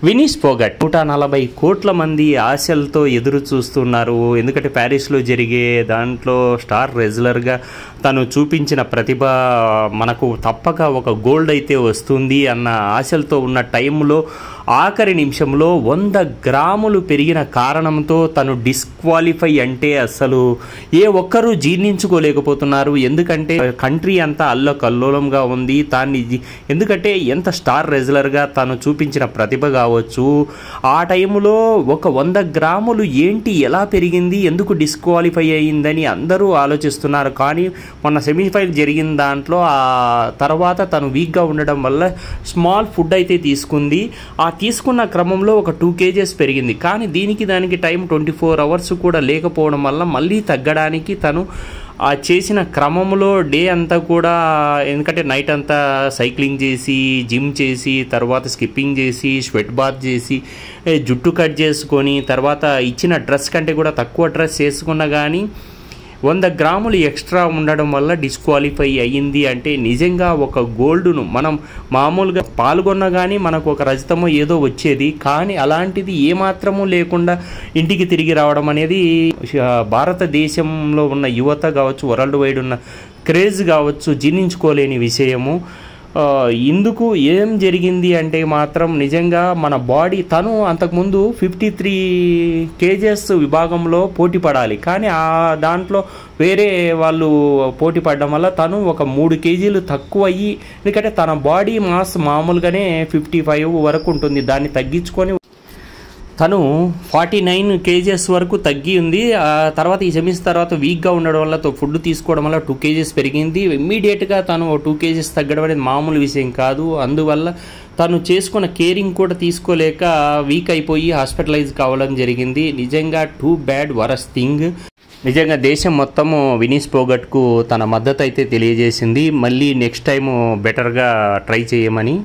వినీస్ ఫోగట్ 140 కోట్ల మంది ఆశలతో ఎదురు చూస్తున్నారు. ఎందుకంటే ప్యారిస్లో జరిగే దాంట్లో స్టార్ రెజ్లర్గా తను చూపించిన ప్రతిభ మనకు తప్పక ఒక గోల్డ్ అయితే వస్తుంది అన్న ఆశలతో ఉన్న టైంలో ఆఖరి నిమిషంలో 100 గ్రాములు పెరిగిన కారణంతో తను డిస్క్వాలిఫై అంటే అసలు ఏ ఒక్కరూ జీర్ణించుకోలేకపోతున్నారు. ఎందుకంటే కంట్రీ అంతా అల్లకల్లోలంగా ఉంది. ఎందుకంటే ఎంత స్టార్ రెజ్లర్గా తను చూపించిన ప్రతిభ కావచ్చు. ఆ టైంలో ఒక 100 గ్రాములు ఏంటి, ఎలా పెరిగింది, ఎందుకు డిస్క్వాలిఫై అయ్యిందని అందరూ ఆలోచిస్తున్నారు. కానీ మొన్న సెమీఫైనల్ జరిగిన దాంట్లో ఆ తర్వాత తను వీక్గా ఉండడం వల్ల స్మాల్ ఫుడ్ అయితే తీసుకుంది. ఆ తీసుకున్న క్రమంలో ఒక 2 kgs పెరిగింది. కానీ దానికి టైం 24 hours కూడా లేకపోవడం వల్ల మళ్ళీ తగ్గడానికి తను ఆ చేసిన క్రమంలో డే అంతా కూడా, ఎందుకంటే నైట్ అంతా సైక్లింగ్ చేసి, జిమ్ చేసి, తర్వాత స్కిప్పింగ్ చేసి, స్వెట్ బాత్ చేసి, జుట్టు కట్ చేసుకొని, తర్వాత ఇచ్చిన డ్రెస్ కంటే కూడా తక్కువ డ్రెస్ చేసుకున్నా కానీ 100 గ్రాములు ఎక్స్ట్రా ఉండడం వల్ల డిస్క్వాలిఫై అయ్యింది. అంటే నిజంగా ఒక గోల్డ్ను మనం మామూలుగా పాల్గొన్నా కానీ మనకు ఒక రజతమో ఏదో వచ్చేది. కానీ అలాంటిది ఏమాత్రమూ లేకుండా ఇంటికి తిరిగి రావడం అనేది భారతదేశంలో ఉన్న యువత కావచ్చు, వరల్డ్ వైడ్ ఉన్న క్రేజ్ కావచ్చు, జీర్ణించుకోలేని విషయము. ఇందుకు ఏం జరిగింది అంటే మాత్రం నిజంగా మన బాడీ, తను అంతకుముందు 53 kgs విభాగంలో పోటీ పడాలి. కానీ ఆ దాంట్లో వేరే వాళ్ళు పోటీ పడడం వల్ల తను ఒక 3 kgs తక్కువ అయ్యి, ఎందుకంటే తన బాడీ మాస్ మామూలుగానే 55 వరకు ఉంటుంది. దాన్ని తగ్గించుకొని తను 49 kgs వరకు తగ్గి ఉంది. తర్వాత ఈ సెమీస్ తర్వాత వీక్గా ఉండడం వల్ల ఫుడ్ తీసుకోవడం వల్ల 2 kgs పెరిగింది. ఇమ్మీడియట్గా తను 2 kgs తగ్గడం అనేది మామూలు విషయం కాదు. అందువల్ల తను చేసుకున్న కేరింగ్ కూడా తీసుకోలేక వీక్ అయిపోయి హాస్పిటలైజ్ కావడం జరిగింది. నిజంగా టూ బ్యాడ్, వరస్ట్ థింగ్. నిజంగా దేశం మొత్తము వినీస్ ఫోగట్కు తన మద్దతు అయితే తెలియజేసింది. మళ్ళీ నెక్స్ట్ టైము బెటర్గా ట్రై చేయమని.